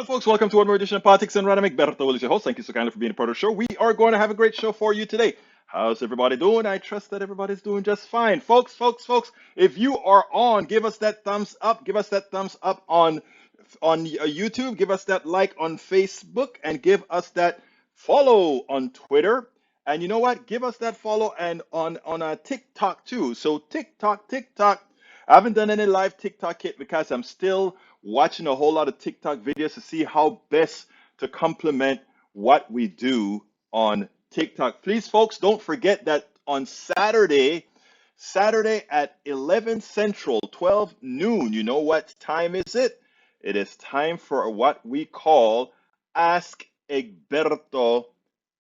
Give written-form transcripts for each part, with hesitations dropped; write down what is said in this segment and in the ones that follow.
Folks? Welcome to one more edition of Politics and Random. Egberto is your host. Thank you so kindly for being a part of the show. We are going to have a great show for you today. How's everybody doing? I trust that everybody's doing just fine. Folks, if you are on, give us that thumbs up. Give us that thumbs up on YouTube. Give us that like on Facebook and give us that follow on Twitter. And you know what? Give us that follow and on TikTok too. So TikTok. I haven't done any live TikTok yet because I'm still watching a whole lot of TikTok videos to see how best to complement what we do on TikTok. Please, folks, don't forget that on Saturday at 11 Central, 12 noon, you know what time is it? It is time for what we call Ask Egberto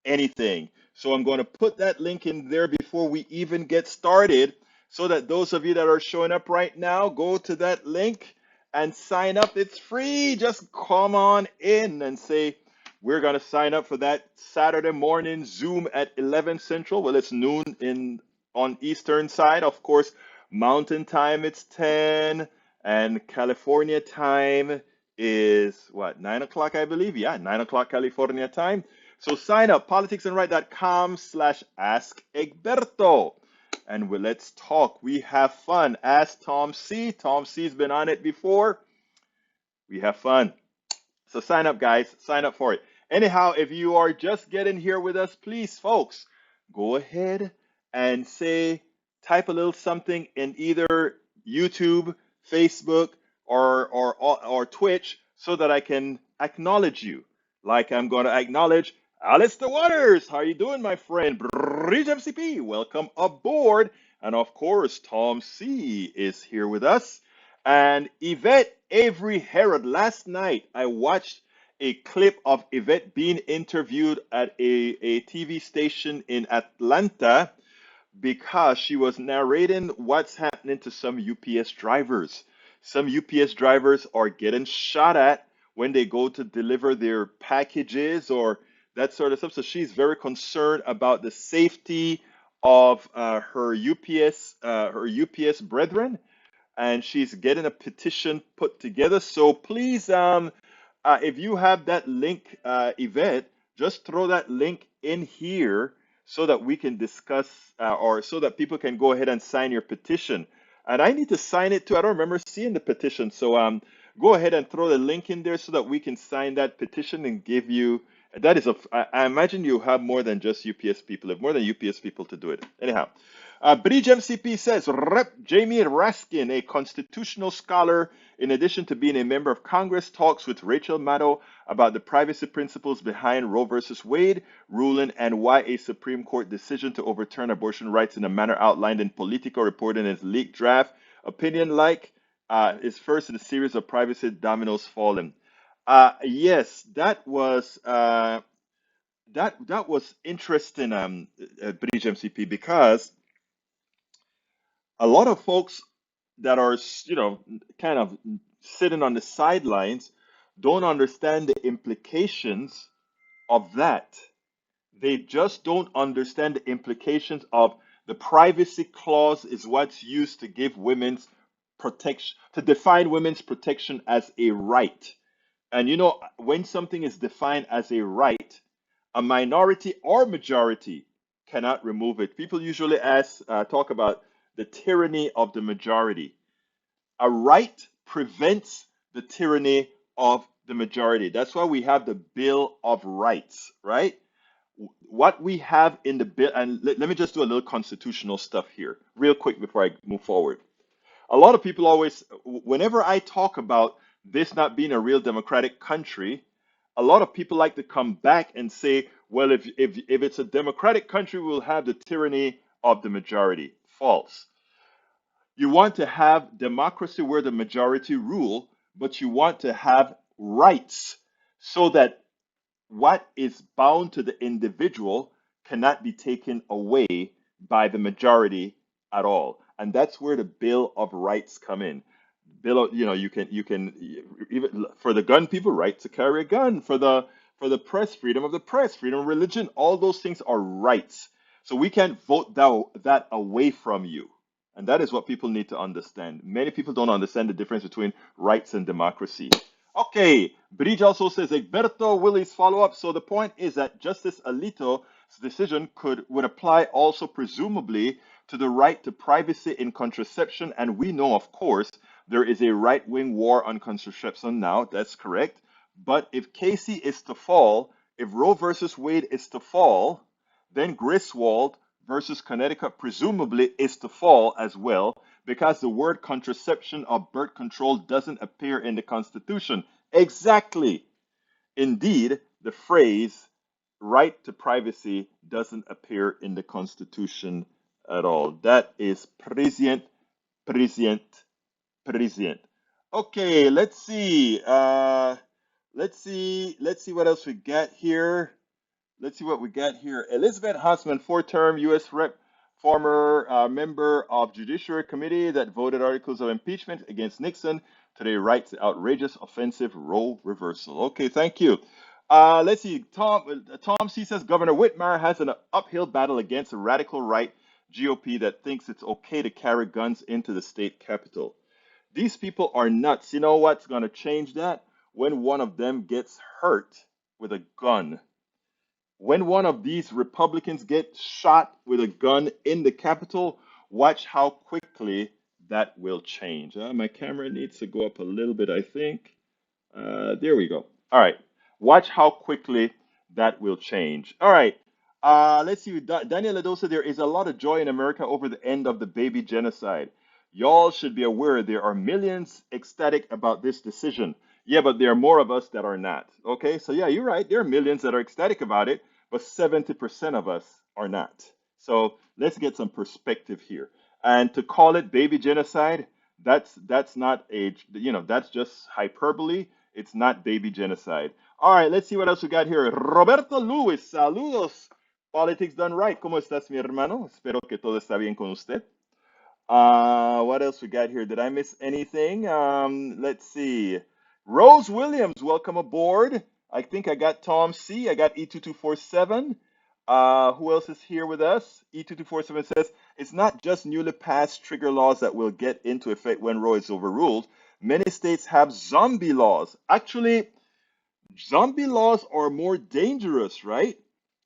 Anything. So I'm going to put that link in there before we even get started so that those of you that are showing up right now, go to that link and sign up. It's free. Just come on in and say, we're going to sign up for that Saturday morning Zoom at 11 Central. Well, it's noon on Eastern side. Of course, Mountain time it's 10 and California time is what, 9 o'clock, I believe. Yeah, 9 o'clock California time. So sign up, politicsandright.com/Ask Egberto. And let's talk. We have fun. Ask Tom C. Tom C's been on it before. We have fun. So sign up, guys. Sign up for it. Anyhow, if you are just getting here with us, please, folks, go ahead and type a little something in either YouTube, Facebook, or Twitch so that I can acknowledge you. Like I'm going to acknowledge Alistair Waters. How are you doing, my friend? Bridge MCP, welcome aboard. And of course, Tom C is here with us. And Yvette Avery Herod. Last night, I watched a clip of Yvette being interviewed at a TV station in Atlanta because she was narrating what's happening to some UPS drivers. Some UPS drivers are getting shot at when they go to deliver their packages or that sort of stuff. So she's very concerned about the safety of her UPS brethren, and she's getting a petition put together. So please, if you have that link, Yvette, just throw that link in here so that we can discuss or so that people can go ahead and sign your petition. And I need to sign it too. I don't remember seeing the petition. So go ahead and throw the link in there so that we can sign that petition and give you. That is I imagine you have more than just UPS people. You have more than UPS people to do it. Anyhow, Bridge MCP says, Rep. Jamie Raskin, a constitutional scholar, in addition to being a member of Congress, talks with Rachel Maddow about the privacy principles behind Roe versus Wade ruling and why a Supreme Court decision to overturn abortion rights in a manner outlined in Politico reported in its leaked draft opinion is first in a series of privacy dominoes falling. Yes, that was interesting, Bridge MCP, because a lot of folks that are, kind of sitting on the sidelines don't understand the implications of that. They just don't understand the implications of the privacy clause is what's used to give women's protection, to define women's protection as a right. And when something is defined as a right, a minority or majority cannot remove it. People usually talk about the tyranny of the majority. A right prevents the tyranny of the majority. That's why we have the Bill of Rights, right? What we have in the bill, and let me just do a little constitutional stuff here, real quick before I move forward. A lot of people always, whenever I talk about this not being a real democratic country, a lot of people like to come back and say, well, if it's a democratic country, we'll have the tyranny of the majority. False. You want to have democracy where the majority rule, but you want to have rights so that what is bound to the individual cannot be taken away by the majority at all. And that's where the Bill of Rights come in. You can even for the gun people, right to carry a gun, for the press, freedom of the press, freedom of religion, all those things are rights. So we can't vote that away from you. And that is what people need to understand. Many people don't understand the difference between rights and democracy. Okay, Bridge also says Egberto Willis follow up. So the point is that Justice Alito's decision would apply also presumably to the right to privacy in contraception, and we know, of course, there is a right-wing war on contraception now. That's correct. But if Casey is to fall, if Roe versus Wade is to fall, then Griswold versus Connecticut presumably is to fall as well, because the word contraception or birth control doesn't appear in the Constitution. Exactly. Indeed, the phrase right to privacy doesn't appear in the Constitution at all. That is prescient, prescient, prescient. Okay, let's see. Let's see what else we got here. Let's see what we got here. Elizabeth Hassman, four-term U.S. Rep, former member of Judiciary Committee that voted articles of impeachment against Nixon, today writes outrageous, offensive Roe reversal. Okay, thank you. Let's see. Tom C says Governor Whitmer has an uphill battle against a radical right GOP that thinks it's okay to carry guns into the state capitol. These people are nuts. You know what's going to change that? When one of them gets hurt with a gun. When one of these Republicans gets shot with a gun in the Capitol, watch how quickly that will change. My camera needs to go up a little bit, I think. There we go. All right. Watch how quickly that will change. All right. Let's see. Daniel Adosa, there is a lot of joy in America over the end of the baby genocide. Y'all should be aware there are millions ecstatic about this decision. Yeah, but there are more of us that are not. Okay, so yeah, you're right. There are millions that are ecstatic about it, but 70% of us are not. So let's get some perspective here. And to call it baby genocide, that's not that's just hyperbole. It's not baby genocide. All right, let's see what else we got here. Roberto Luis, saludos. Politics done right. ¿Cómo estás, mi hermano? Espero que todo está bien con usted. What else we got here? Did I miss anything? Let's see. Rose Williams, welcome aboard. I think I got Tom C. I got E2247. Who else is here with us? E2247 says it's not just newly passed trigger laws that will get into effect when Roe is overruled. Many states have zombie laws. Actually, zombie laws are more dangerous, right?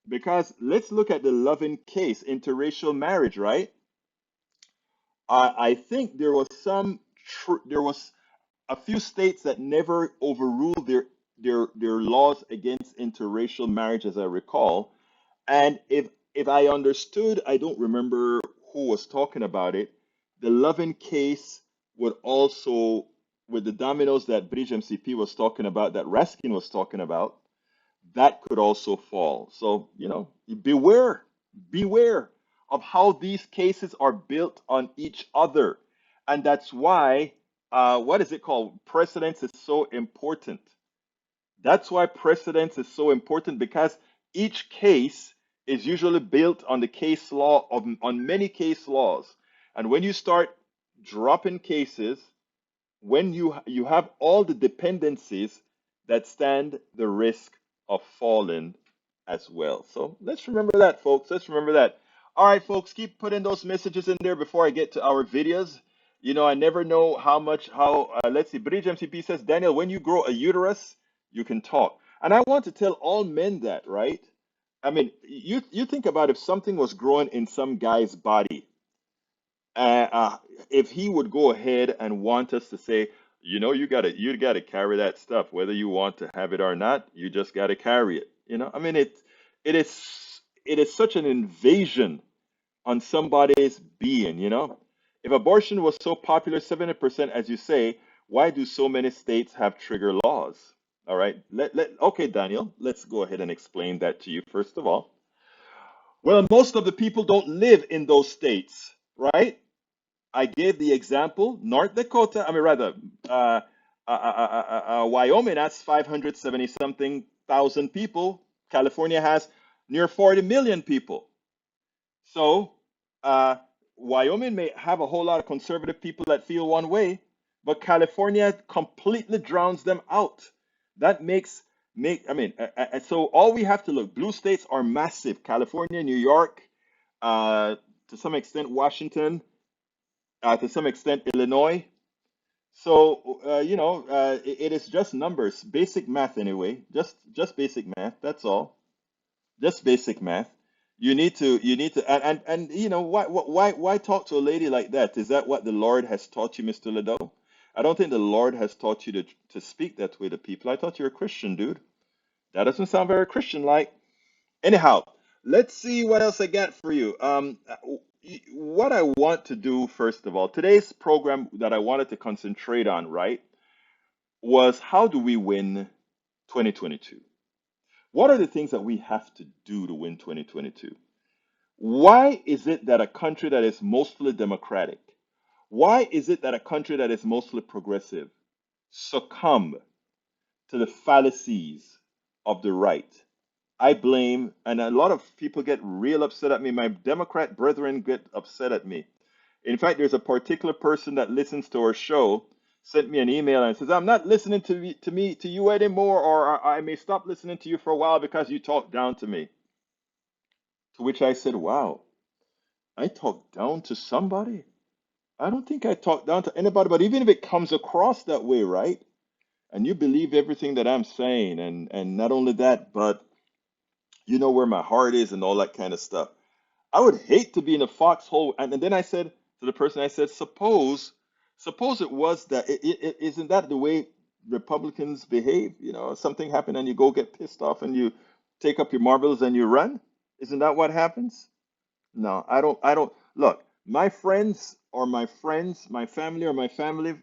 Because let's look at the Loving case, interracial marriage, right? I think there was a few states that never overruled their laws against interracial marriage, as I recall. And if I understood, I don't remember who was talking about it. The Lovin case would also, with the dominoes that British MCP was talking about, that Raskin was talking about, that could also fall. So, beware, beware of how these cases are built on each other. And that's why, what is it called? Precedence is so important. That's why precedence is so important, because each case is usually built on the case law on many case laws. And when you start dropping cases, when you have all the dependencies that stand the risk of falling as well. So let's remember that, folks. Let's remember that. All right, folks, keep putting those messages in there before I get to our videos. I never know let's see, Bridge MCP says, Daniel, when you grow a uterus, you can talk. And I want to tell all men that, right? I mean, you think about if something was growing in some guy's body, uh, uh, if he would go ahead and want us to say, you gotta carry that stuff, whether you want to have it or not, you just gotta carry it. I mean, it is such an invasion on somebody's being. If abortion was so popular, 70%, as you say, why do so many states have trigger laws? All right, okay, Daniel, let's go ahead and explain that to you first of all. Well, most of the people don't live in those states, right? I gave the example, North Dakota, I mean, rather, Wyoming has 570 something thousand people. California has near 40 million people. So, uh, Wyoming may have a whole lot of conservative people that feel one way, but California completely drowns them out. That I mean, so all we have to look, blue states are massive. California, New York, to some extent, Washington, to some extent, Illinois. So, it is just numbers, basic math anyway, just basic math. That's all. Just basic math. And why talk to a lady like that? Is that what the Lord has taught you, Mr. Ledo? I don't think the Lord has taught you to speak that way to people. I thought you were a Christian, dude. That doesn't sound very Christian-like. Anyhow, let's see what else I got for you. What I want to do, first of all, today's program that I wanted to concentrate on, right, was how do we win 2022? What are the things that we have to do to win 2022? Why is it that a country that is mostly democratic, why is it that a country that is mostly progressive succumb to the fallacies of the right? I blame, and a lot of people get real upset at me. My Democrat brethren get upset at me. In fact, there's a particular person that listens to our show sent me an email and says, "I'm not listening to you anymore, or I may stop listening to you for a while because you talk down to me." To which I said, "Wow, I talk down to somebody? I don't think I talk down to anybody, but even if it comes across that way, right? And you believe everything that I'm saying, and not only that, but you know where my heart is and all that kind of stuff. I would hate to be in a foxhole." And then I said to the person, I said, suppose it was that, isn't that the way Republicans behave? You know, something happened and you go get pissed off and you take up your marbles and you run. Isn't that what happens? No, I don't. Look, my friends are my friends, my family are my family,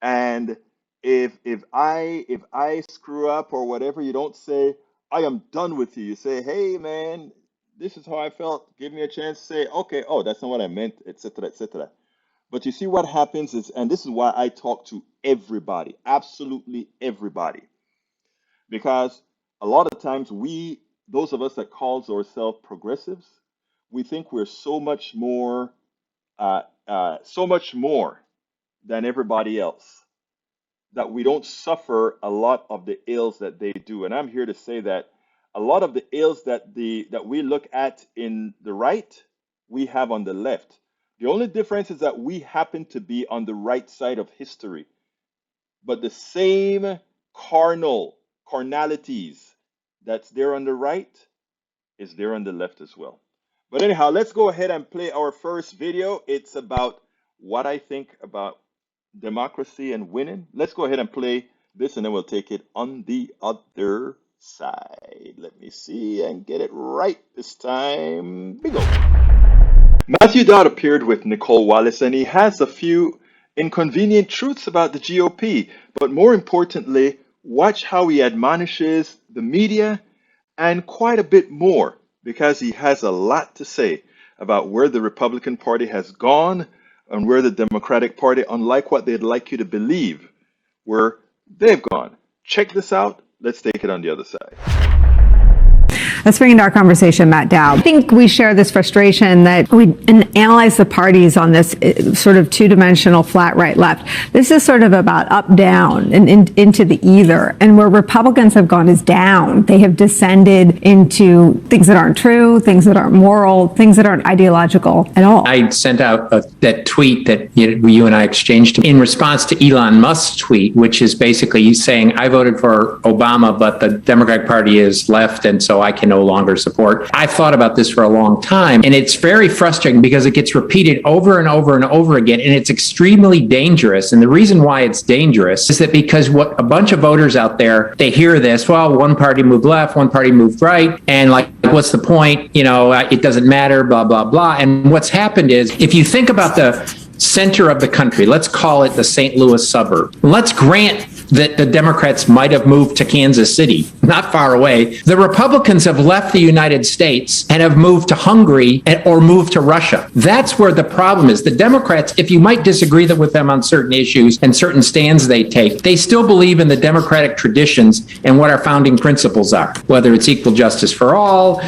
and if I screw up or whatever, you don't say, "I am done with you." You say, "Hey man, this is how I felt. Give me a chance to say, okay, oh, that's not what I meant, etc., etc." But you see what happens is, and this is why I talk to everybody, absolutely everybody, because a lot of times those of us that calls ourselves progressives, we think we're so much more than everybody else, that we don't suffer a lot of the ills that they do. And I'm here to say that a lot of the ills that we look at in the right, we have on the left. The only difference is that we happen to be on the right side of history, but the same carnalities that's there on the right is there on the left as well. But anyhow, let's go ahead and play our first video. It's about what I think about democracy and winning. Let's go ahead and play this and then we'll take it on the other side. Let me see and get it right this time. Bingo. Matthew Dodd appeared with Nicole Wallace and he has a few inconvenient truths about the GOP, but more importantly, watch how he admonishes the media and quite a bit more, because he has a lot to say about where the Republican Party has gone and where the Democratic Party, unlike what they'd like you to believe, where they've gone. Check this out. Let's take it on the other side. Let's bring into our conversation Matt Dowd. I think we share this frustration that we analyze the parties on this sort of two-dimensional flat right-left. This is sort of about up-down and into the either. And where Republicans have gone is down. They have descended into things that aren't true, things that aren't moral, things that aren't ideological at all. I sent out that tweet that you and I exchanged in response to Elon Musk's tweet, which is basically saying, I voted for Obama, but the Democratic Party is left, and so I can no longer support. I've thought about this for a long time, and it's very frustrating because it gets repeated over and over and over again, and it's extremely dangerous. And the reason why it's dangerous is that because what a bunch of voters out there, they hear this, well, one party moved left, one party moved right, and like, what's the point? You know, it doesn't matter, blah, blah, blah. And what's happened is, if you think about the center of the country, let's call it the St. Louis suburb. Let's grant that the Democrats might have moved to Kansas City, not far away. The Republicans have left the United States and have moved to Hungary or moved to Russia. That's where the problem is. The Democrats, if you might disagree with them on certain issues and certain stands they take, they still believe in the democratic traditions and what our founding principles are, whether it's equal justice for all,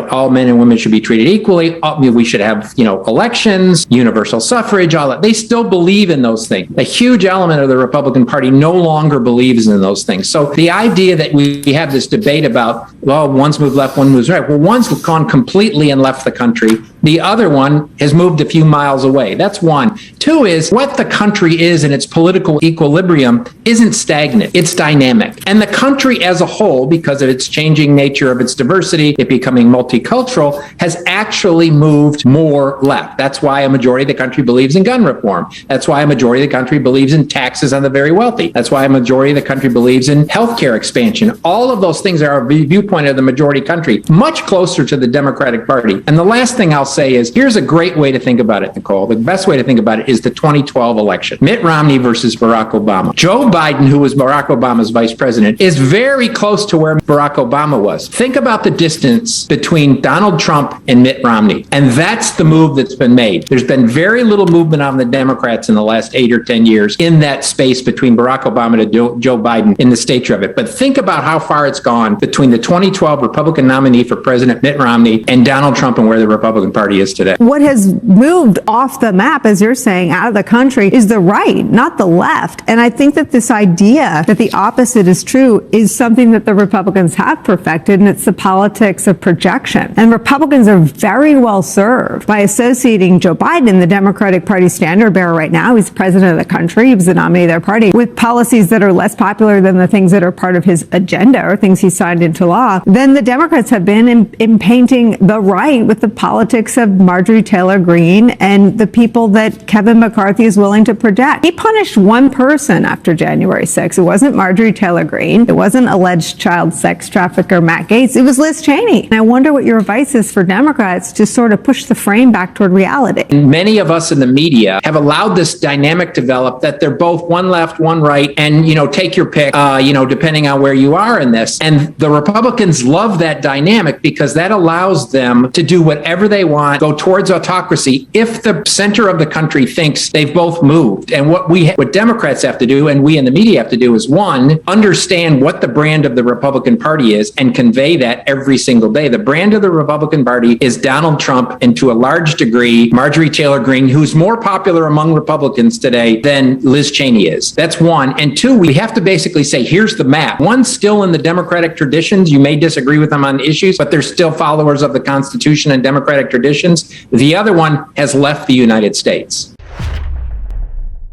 all men and women should be treated equally, we should have, elections, universal suffrage, all that. They still believe in those things. A huge element of the Republican Party no longer believes in those things. So the idea that we have this debate about, well, one's moved left, one moves right. Well, one's gone completely and left the country. The other one has moved a few miles away. That's one. Two is what the country is in its political equilibrium isn't stagnant. It's dynamic. And the country as a whole, because of its changing nature of its diversity, it becoming multicultural, has actually moved more left. That's why a majority of the country believes in gun reform. That's why a majority of the country believes in taxes on the very wealthy. That's why a majority of the country believes in healthcare expansion. All of those things are a viewpoint of the majority country, much closer to the Democratic Party. And the last thing I'll say is, here's a great way to think about it, Nicole. The best way to think about it is the 2012 election. Mitt Romney versus Barack Obama. Joe Biden, who was Barack Obama's vice president, is very close to where Barack Obama was. Think about the distance between Donald Trump and Mitt Romney. And that's the move that's been made. There's been very little movement on the Democrats in the last 8 or 10 years in that space between Barack Obama and Joe Biden in the stature of it. But think about how far it's gone between the 2012 Republican nominee for President Mitt Romney and Donald Trump and where the Republican Party is today. What has moved off the map, as you're saying, out of the country is the right, not the left. And I think that this idea that the opposite is true is something that the Republicans have perfected, and it's the politics of projection. And Republicans are very well served by associating Joe Biden, the Democratic Party standard bearer right now. He's president of the country. He was the nominee of their party, with policies that are less popular than the things that are part of his agenda or things he signed into law than the Democrats have been in painting the right with the politics of Marjorie Taylor Greene and the people that Kevin McCarthy is willing to protect. He punished one person after January 6th. It wasn't Marjorie Taylor Greene. It wasn't alleged child sex trafficker Matt Gaetz. It was Liz Cheney. And I wonder what your advice is for Democrats to sort of push the frame back toward reality. Many of us in the media have allowed this dynamic develop that they're both one left, one right, and, take your pick, depending on where you are in this. And the Republicans love that dynamic because that allows them to do whatever they want, go towards autocracy, if the center of the country thinks they've both moved. And what Democrats have to do, and we in the media have to do, is one, understand what the brand of the Republican Party is and convey that every single day. The brand of the Republican Party is Donald Trump, and to a large degree, Marjorie Taylor Greene, who's more popular among Republicans today than Liz Cheney is. That's one. And two, we have to basically say, here's the map. One's still in the Democratic traditions. You may disagree with them on issues, but they're still followers of the Constitution and Democratic traditions. The other one has left the United States.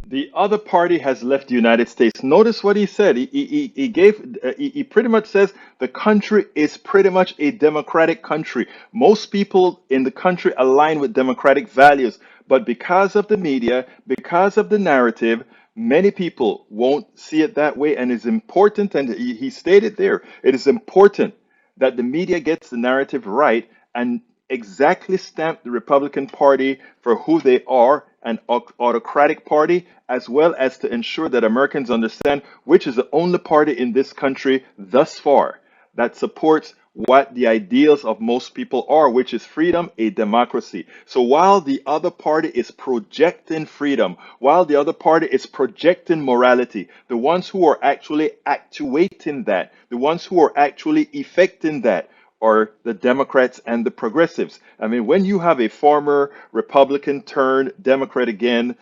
The other party has left the United States. Notice what he said. He pretty much says the country is pretty much a democratic country. Most people in the country align with democratic values, but because of the media, because of the narrative, many people won't see it that way. And it's important, and he stated there, it is important that the media gets the narrative right and exactly stamp the Republican Party for who they are, an autocratic party, as well as to ensure that Americans understand which is the only party in this country thus far that supports what the ideals of most people are, which is freedom, a democracy. So while the other party is projecting freedom, while the other party is projecting morality, the ones who are actually actuating that, the ones who are actually effecting that, are the Democrats and the progressives. I mean, when you have a former Republican turned Democrat again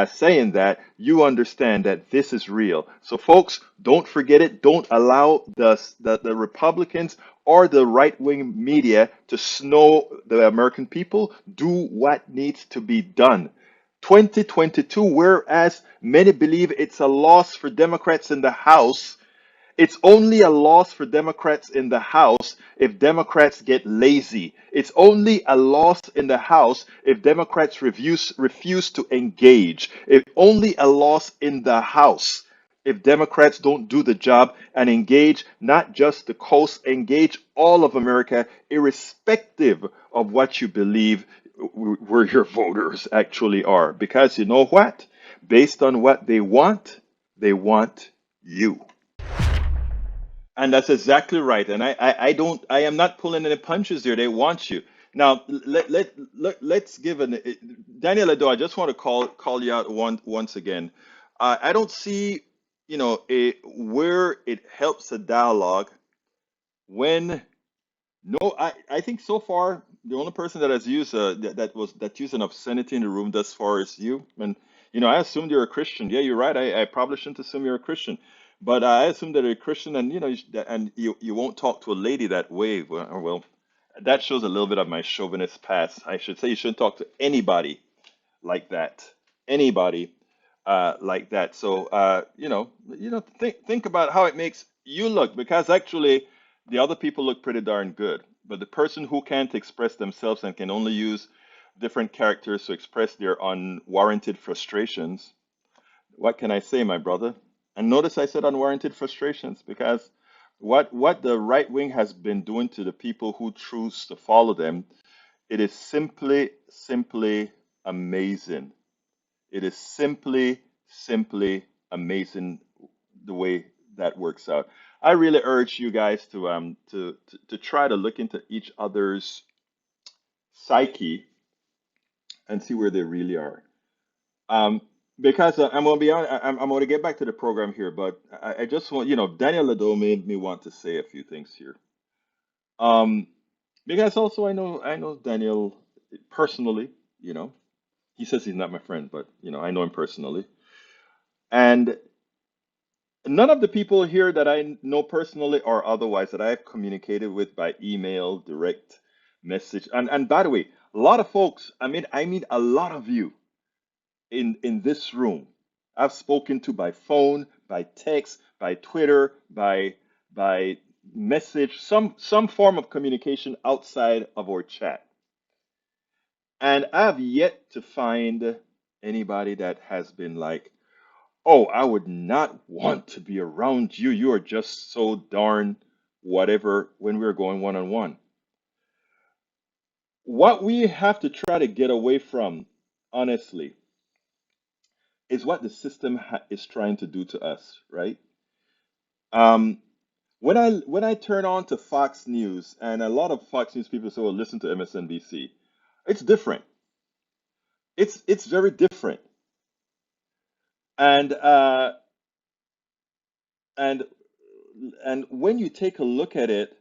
saying that, you understand that this is real. So folks, don't forget it. Don't allow the Republicans or the right-wing media to snow the American people. Do what needs to be done. 2022, whereas many believe it's a loss for Democrats in the House, it's only a loss for Democrats in the House if Democrats get lazy. It's only a loss in the House if Democrats refuse to engage. It's only a loss in the House if Democrats don't do the job and engage not just the coast, engage all of America, irrespective of what you believe where your voters actually are. Because you know what? Based on what they want you. And that's exactly right. And I am not pulling any punches here. They want you. Now, let's give Daniel Ado, I just want to call you out once again. I don't see, where it helps a dialogue when, no, I think so far, the only person that has used, that used an obscenity in the room thus far is you. And, I assumed you're a Christian. Yeah, you're right. I probably shouldn't assume you're a Christian. But I assume that you're a Christian, and you won't talk to a lady that way. Well, That shows a little bit of my chauvinist past. I should say you shouldn't talk to anybody like that. Anybody like that. So think about how it makes you look, because actually the other people look pretty darn good. But the person who can't express themselves and can only use different characters to express their unwarranted frustrations, what can I say, my brother? And notice I said unwarranted frustrations, because what the right wing has been doing to the people who choose to follow them, it is simply amazing. It is simply amazing the way that works out. I really urge you guys to try to look into each other's psyche and see where they really are. Um, because I'm gonna be on, I'm gonna get back to the program here, but I just want, Daniel Lado made me want to say a few things here. Um, because also I know Daniel personally. You know, he says he's not my friend, but I know him personally. And none of the people here that I know personally or otherwise that I've communicated with by email, direct message, and by the way, a lot of folks, I mean a lot of you in this room, I've spoken to by phone, by text, by Twitter, by message, some form of communication outside of our chat. And I've yet to find anybody that has been like, "Oh, I would not want to be around you. You are just so darn whatever," when we're going one on one. What we have to try to get away from, honestly, is what the system is trying to do to us, right? Um, when I turn on to Fox News, and a lot of Fox News people say, "Well, listen to MSNBC." It's different. It's very different. And and and when you take a look at it,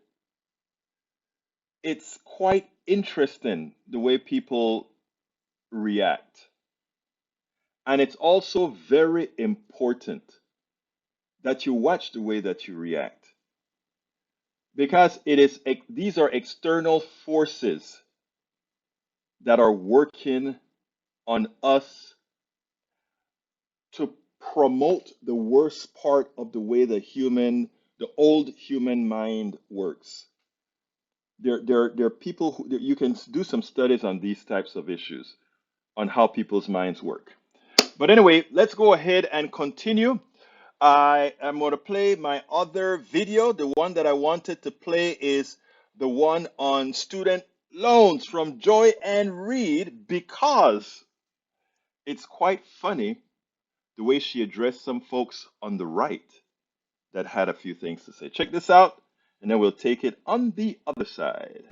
it's quite interesting the way people react. And it's also very important that you watch the way that you react, because these are external forces that are working on us to promote the worst part of the way the old human mind works. There are people who you can do some studies on these types of issues, on how people's minds work. But anyway, let's go ahead and continue. I am going to play my other video. The one that I wanted to play is the one on student loans from Joy Ann Reid, because it's quite funny the way she addressed some folks on the right that had a few things to say. Check this out, and then we'll take it on the other side.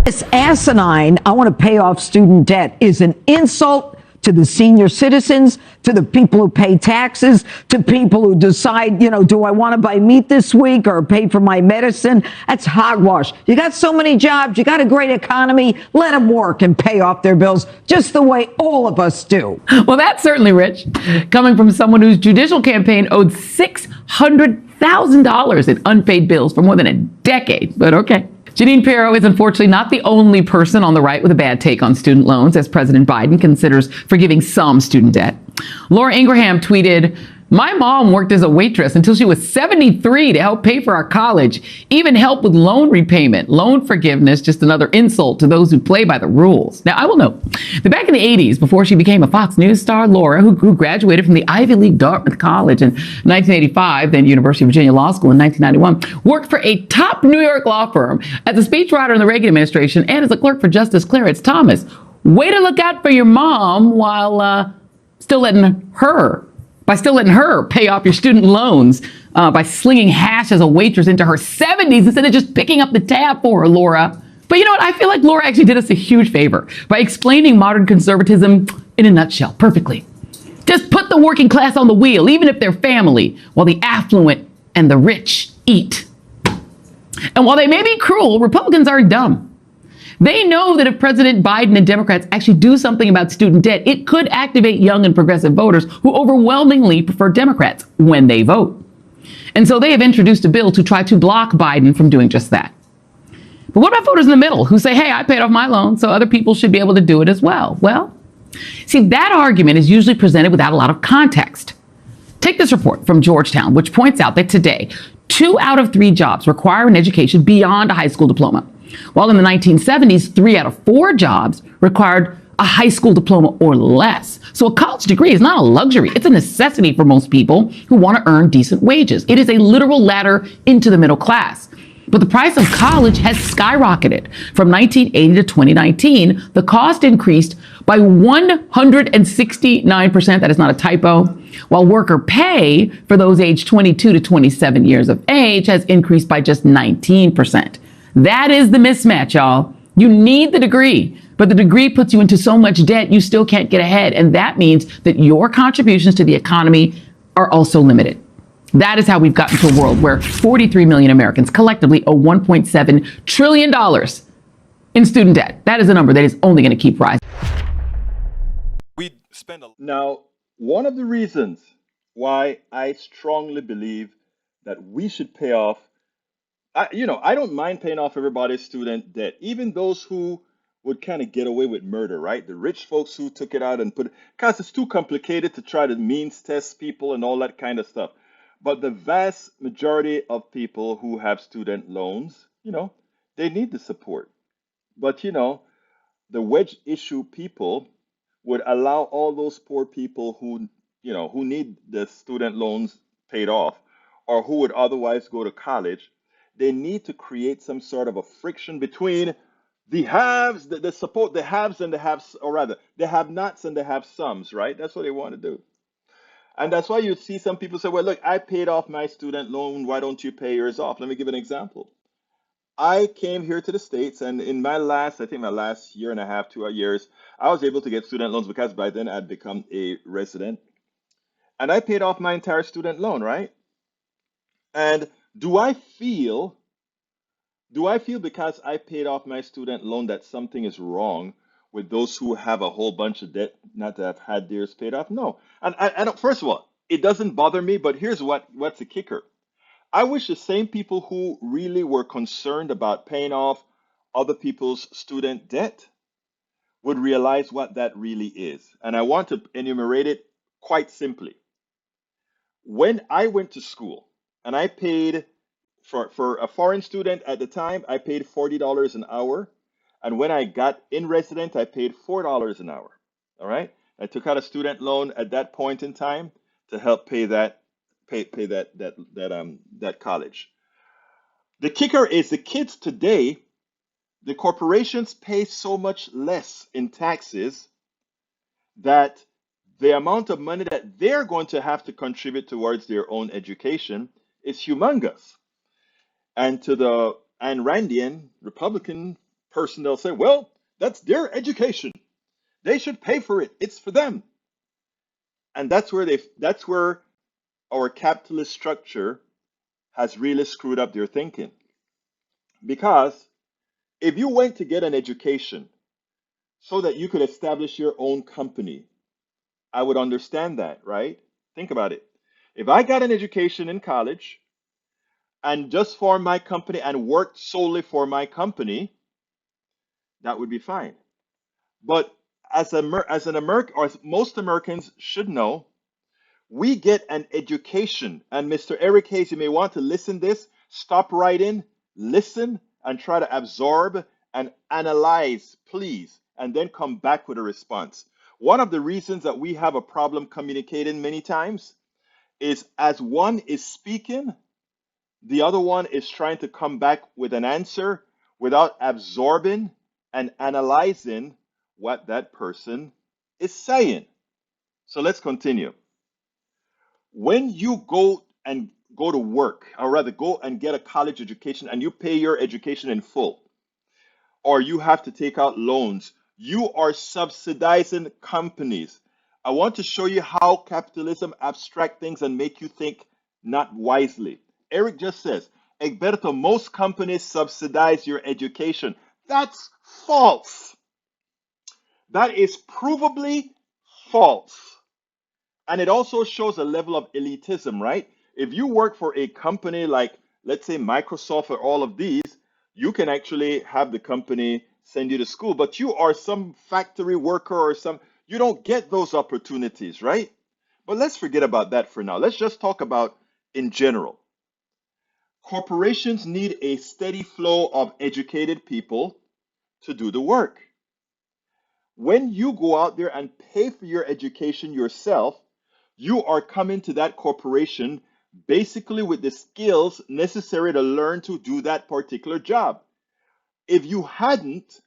This asinine, I want to pay off student debt, is an insult to the senior citizens, to the people who pay taxes, to people who decide, do I want to buy meat this week or pay for my medicine? That's hogwash. You got so many jobs, you got a great economy, let them work and pay off their bills just the way all of us do. Well, that's certainly rich, coming from someone whose judicial campaign owed $600,000 in unpaid bills for more than a decade, but okay. Janine Pirro is unfortunately not the only person on the right with a bad take on student loans, as President Biden considers forgiving some student debt. Laura Ingraham tweeted, "My mom worked as a waitress until she was 73 to help pay for our college, even help with loan repayment. Loan forgiveness, just another insult to those who play by the rules." Now, I will note that back in the 80s, before she became a Fox News star, Laura, who graduated from the Ivy League Dartmouth College in 1985, then University of Virginia Law School in 1991, worked for a top New York law firm as a speechwriter in the Reagan administration and as a clerk for Justice Clarence Thomas. Way to look out for your mom while still letting her pay off your student loans by slinging hash as a waitress into her 70s instead of just picking up the tab for her, Laura. But you know what? I feel like Laura actually did us a huge favor by explaining modern conservatism in a nutshell perfectly. Just put the working class on the wheel, even if they're family, while the affluent and the rich eat. And while they may be cruel, Republicans aren't dumb. They know that if President Biden and Democrats actually do something about student debt, it could activate young and progressive voters who overwhelmingly prefer Democrats when they vote. And so they have introduced a bill to try to block Biden from doing just that. But what about voters in the middle who say, hey, I paid off my loan, so other people should be able to do it as well? Well, see, that argument is usually presented without a lot of context. Take this report from Georgetown, which points out that today, 2 out of 3 jobs require an education beyond a high school diploma, while in the 1970s, 3 out of 4 jobs required a high school diploma or less. So a college degree is not a luxury. It's a necessity for most people who want to earn decent wages. It is a literal ladder into the middle class. But the price of college has skyrocketed. From 1980 to 2019, the cost increased by 169%. That is not a typo. While worker pay for those aged 22 to 27 years of age has increased by just 19%. That is the mismatch, y'all. You need the degree, but the degree puts you into so much debt you still can't get ahead. And that means that your contributions to the economy are also limited. That is how we've gotten to a world where 43 million Americans collectively owe $1.7 trillion in student debt. That is a number that is only going to keep rising. Now, one of the reasons why I strongly believe that we should pay off, I don't mind paying off everybody's student debt, even those who would kind of get away with murder, right? The rich folks who took it out and put it, because it's too complicated to try to means test people and all that kind of stuff. But the vast majority of people who have student loans, they need the support. But, the wedge issue people would allow all those poor people who need the student loans paid off or who would otherwise go to college. They need to create some sort of a friction between the haves, the support, the haves and the haves, or rather, the have-nots and the have-somes, right? That's what they want to do. And that's why you see some people say, well, look, I paid off my student loan. Why don't you pay yours off? Let me give an example. I came here to the States, and in my last year and a half, 2 years, I was able to get student loans because by then I'd become a resident. And I paid off my entire student loan, right? And do I feel because I paid off my student loan that something is wrong with those who have a whole bunch of debt not to have had theirs paid off? No. And I don't, first of all, it doesn't bother me, but here's what's the kicker. I wish the same people who really were concerned about paying off other people's student debt would realize what that really is. And I want to enumerate it quite simply. When I went to school and I paid for a foreign student at the time, I paid $40 an hour. And when I got in resident, I paid $4 an hour. All right. I took out a student loan at that point in time to help pay that college. The kicker is the kids today, the corporations pay so much less in taxes that the amount of money that they're going to have to contribute towards their own education is humongous. And to the Ayn Randian Republican person, they'll say, well, that's their education. They should pay for it. It's for them. And that's where our capitalist structure has really screwed up their thinking. Because if you went to get an education so that you could establish your own company, I would understand that, right? Think about it. If I got an education in college and just formed my company and worked solely for my company, that would be fine. But as an American, or as most Americans should know, we get an education. And Mr. Eric Hayes, you may want to listen this, stop writing, listen, and try to absorb and analyze, please, and then come back with a response. One of the reasons that we have a problem communicating many times is as one is speaking, the other one is trying to come back with an answer without absorbing and analyzing what that person is saying. So let's continue. When you go to work, or rather go and get a college education and you pay your education in full, or you have to take out loans, you are subsidizing companies. I want to show you how capitalism abstract things and make you think not wisely. Eric just says, Egberto, most companies subsidize your education. That's false. That is provably false. And it also shows a level of elitism, right? If you work for a company like, let's say, Microsoft or all of these, You can actually have the company send you to school, but you are some factory worker or you don't get those opportunities, right? But let's forget about that for now. Let's just talk about in general. Corporations need a steady flow of educated people to do the work. When you go out there and pay for your education yourself, you are coming to that corporation basically with the skills necessary to learn to do that particular job. If you hadn't,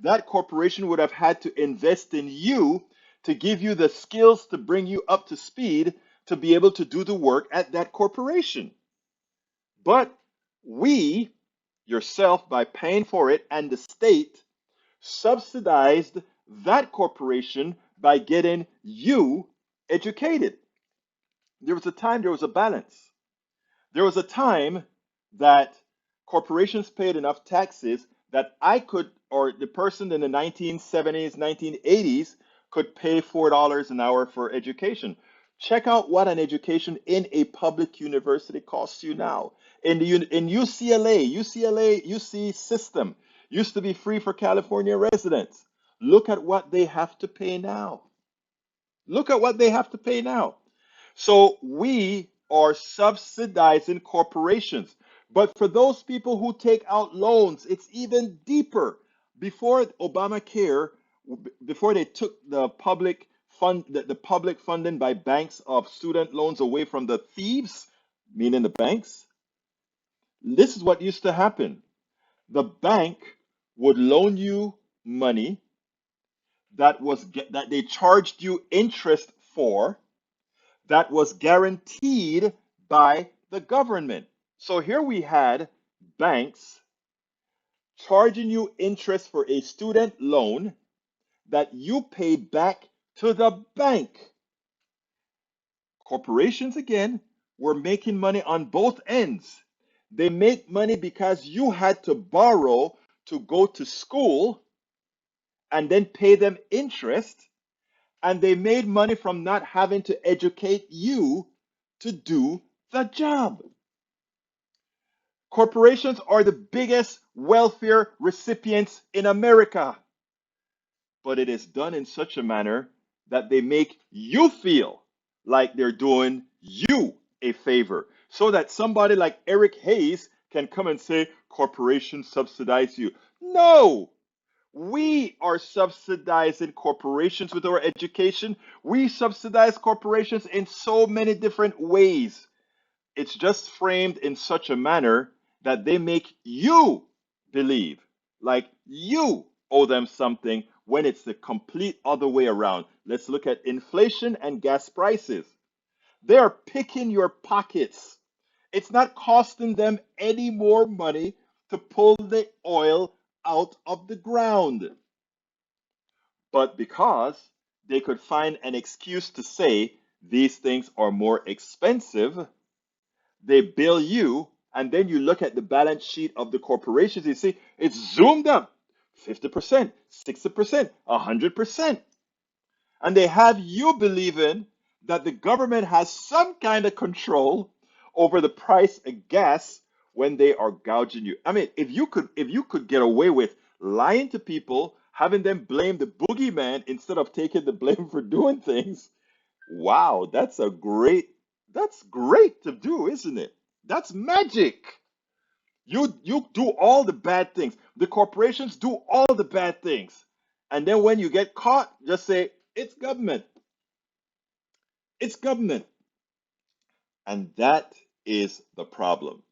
that corporation would have had to invest in you to give you the skills to bring you up to speed to be able to do the work at that corporation. But we, yourself, by paying for it, and the state subsidized that corporation by getting you educated. There was a time there was a balance. There was a time that corporations paid enough taxes that I could, or the person in the 1970s, 1980s could pay $4 an hour for education. Check out what an education in a public university costs you now. In UCLA, UC system used to be free for California residents. Look at what they have to pay now. Look at what they have to pay now. So we are subsidizing corporations. But for those people who take out loans, it's even deeper. Before Obamacare, before they took the public funding by banks of student loans away from the thieves, meaning the banks, this is what used to happen. The bank would loan you money that they charged you interest for, that was guaranteed by the government. So here we had banks charging you interest for a student loan that you paid back to the bank. Corporations, again, were making money on both ends. They make money because you had to borrow to go to school and then pay them interest. And they made money from not having to educate you to do the job. Corporations are the biggest welfare recipients in America, but it is done in such a manner that they make you feel like they're doing you a favor, so that somebody like Eric Hayes can come and say, corporations subsidize you. No! We are subsidizing corporations with our education. We subsidize corporations in so many different ways. It's just framed in such a manner that they make you believe like you owe them something when it's the complete other way around. Let's look at inflation and gas prices. They are picking your pockets. It's not costing them any more money to pull the oil out of the ground. But because they could find an excuse to say these things are more expensive, they bill you, and then you look at the balance sheet of the corporations, you see it's zoomed up 50%, 60%, 100%. And they have you believing that the government has some kind of control over the price of gas when they are gouging you. I mean, if you could get away with lying to people, having them blame the boogeyman instead of taking the blame for doing things, wow, that's great to do, isn't it? That's magic. You do all the bad things. The corporations do all the bad things. And then when you get caught, just say, it's government. It's government. And that is the problem.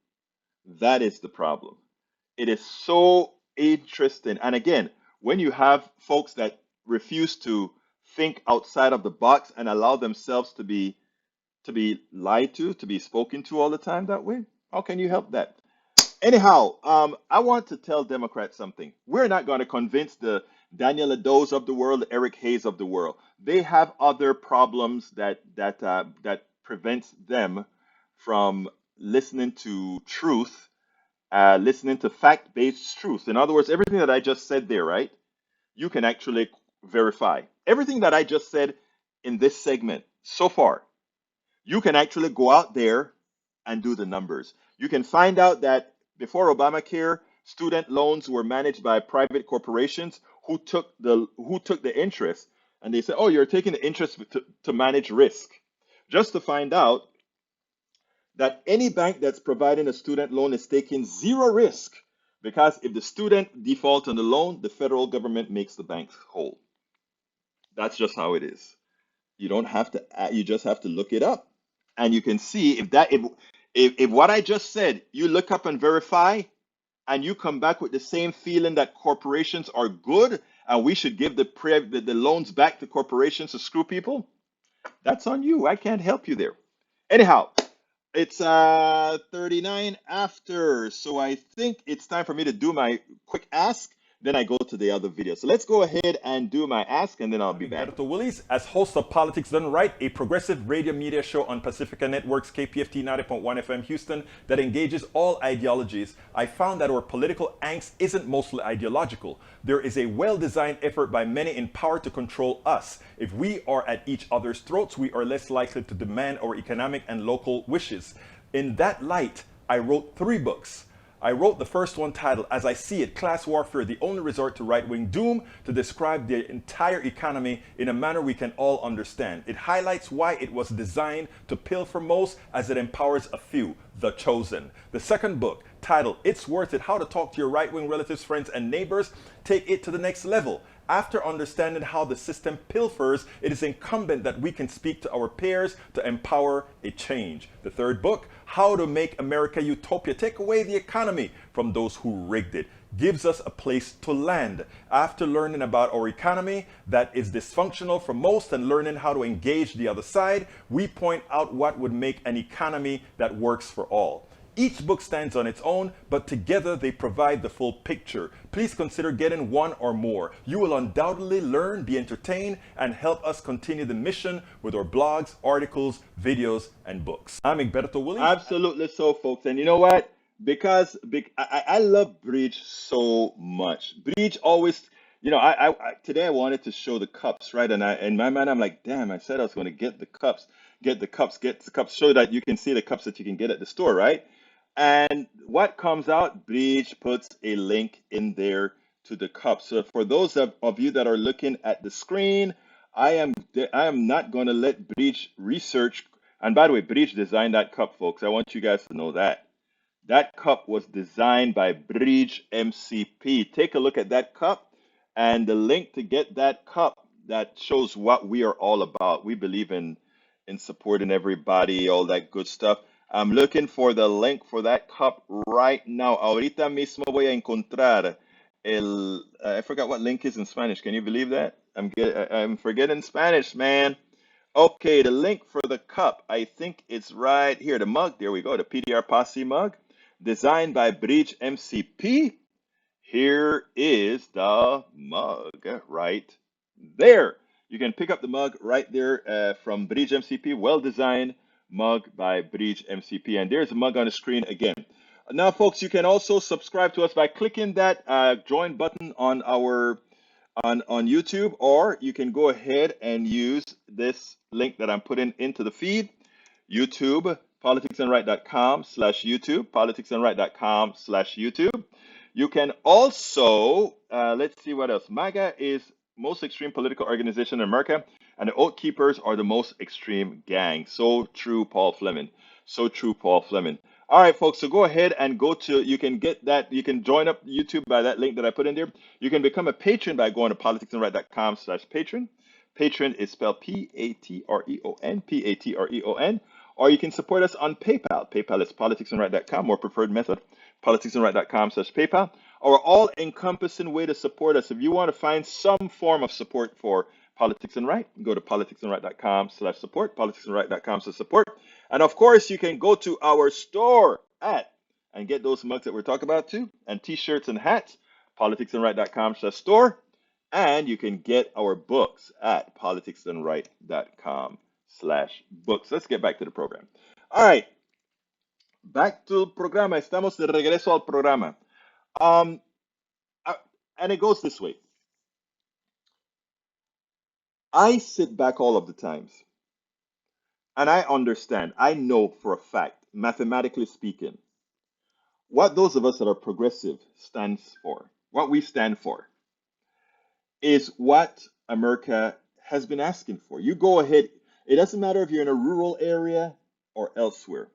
That is the problem. It is so interesting. And again, when you have folks that refuse to think outside of the box and allow themselves to be lied to be spoken to all the time that way, how can you help that? Anyhow, I want to tell Democrats something. We're not going to convince the Daniel Lados of the world, the Eric Hayes of the world. They have other problems that prevents them from listening to truth, listening to fact-based truth. In other words, everything that I just said there, right? You can actually verify everything that I just said in this segment so far. You can actually go out there and do the numbers. You can find out that before Obamacare, Student loans were managed by private corporations who took the interest, and they said, "Oh, you're taking the interest to manage risk." Just to find out that any bank that's providing a student loan is taking zero risk, because if the student defaults on the loan, the federal government makes the bank whole. That's just how it is. You don't have to, you just have to look it up. And you can see if what I just said, you look up and verify, and you come back with the same feeling that corporations are good and we should give the loans back to corporations to screw people, that's on you. I can't help you there. Anyhow, it's 39 after, so I think it's time for me to do my quick ask. Then I go to the other video. So let's go ahead and do my ask, and then I'll be back. Berto Willis, as host of Politics Done Right, a progressive radio media show on Pacifica Network's KPFT 90.1 FM Houston that engages all ideologies. I found that our political angst isn't mostly ideological. There is a well-designed effort by many in power to control us. If we are at each other's throats, we are less likely to demand our economic and local wishes. In that light, I wrote 3 books. I wrote the first one titled, As I See It, Class Warfare, the Only Resort to Right-Wing Doom, to describe the entire economy in a manner we can all understand. It highlights why it was designed to pilfer most as it empowers a few, the chosen. The second book, titled, It's Worth It, How to Talk to Your Right-Wing Relatives, Friends, and Neighbors, take it to the next level. After understanding how the system pilfers, it is incumbent that we can speak to our peers to empower a change. The third book, How to Make America Utopia, Take Away the Economy from Those Who Rigged It, gives us a place to land. After learning about our economy that is dysfunctional for most and learning how to engage the other side, we point out what would make an economy that works for all. Each book stands on its own, but together they provide the full picture. Please consider getting one or more. You will undoubtedly learn, be entertained, and help us continue the mission with our blogs, articles, videos, and books. I'm Egberto Williams. Absolutely so, folks. And you know what? Because I love Bridge so much. Bridge always, today I wanted to show the cups, right? And in my mind, I'm like, damn, I said I was going to get the cups, so that you can see the cups that you can get at the store, right? And what comes out, Bridge puts a link in there to the cup. So for those of you that are looking at the screen, I am not going to let Bridge research. And by the way, Bridge designed that cup, folks. I want you guys to know that. That cup was designed by Bridge MCP. Take a look at that cup and the link to get that cup that shows what we are all about. We believe in supporting everybody, all that good stuff. I'm looking for the link for that cup right now. Ahorita mismo voy a encontrar I forgot what link is in Spanish. Can you believe that? I'm forgetting Spanish, man. Okay, the link for the cup, I think it's right here. The mug, there we go, the PDR Posse mug, designed by Bridge MCP. Here is the mug right there. You can pick up the mug right there from Bridge MCP. Well-designed mug by Bridge MCP. And there's a mug on the screen again. Now, folks, you can also subscribe to us by clicking that join button on our on YouTube, or you can go ahead and use this link that I'm putting into the feed. YouTube, politicsandright.com/YouTube, politicsandright.com/YouTube. You can also, let's see what else. MAGA is most extreme political organization in America, and the Oath Keepers are the most extreme gang. So true, Paul Fleming. So true, Paul Fleming. All right, folks, so go ahead and you can get that, you can join up YouTube by that link that I put in there. You can become a patron by going to politicsandright.com/patron. Patron is spelled Patreon, Patreon. Or you can support us on PayPal. PayPal is politicsandright.com, or preferred method, politicsandright.com/PayPal. Our all-encompassing way to support us. If you want to find some form of support for Politics and Right, go to politicsandright.com/support, politicsandright.com/support. And of course, you can go to our store and get those mugs that we're talking about too, and t-shirts and hats, politicsandright.com/store. And you can get our books at politicsandright.com/books. Let's get back to the program. All right, back to el programa. Estamos de regreso al programa. And it goes this way. I sit back all of the times, and I understand, I know for a fact, mathematically speaking, what those of us that are progressive stands for, what we stand for, is what America has been asking for. You go ahead, it doesn't matter if you're in a rural area or elsewhere.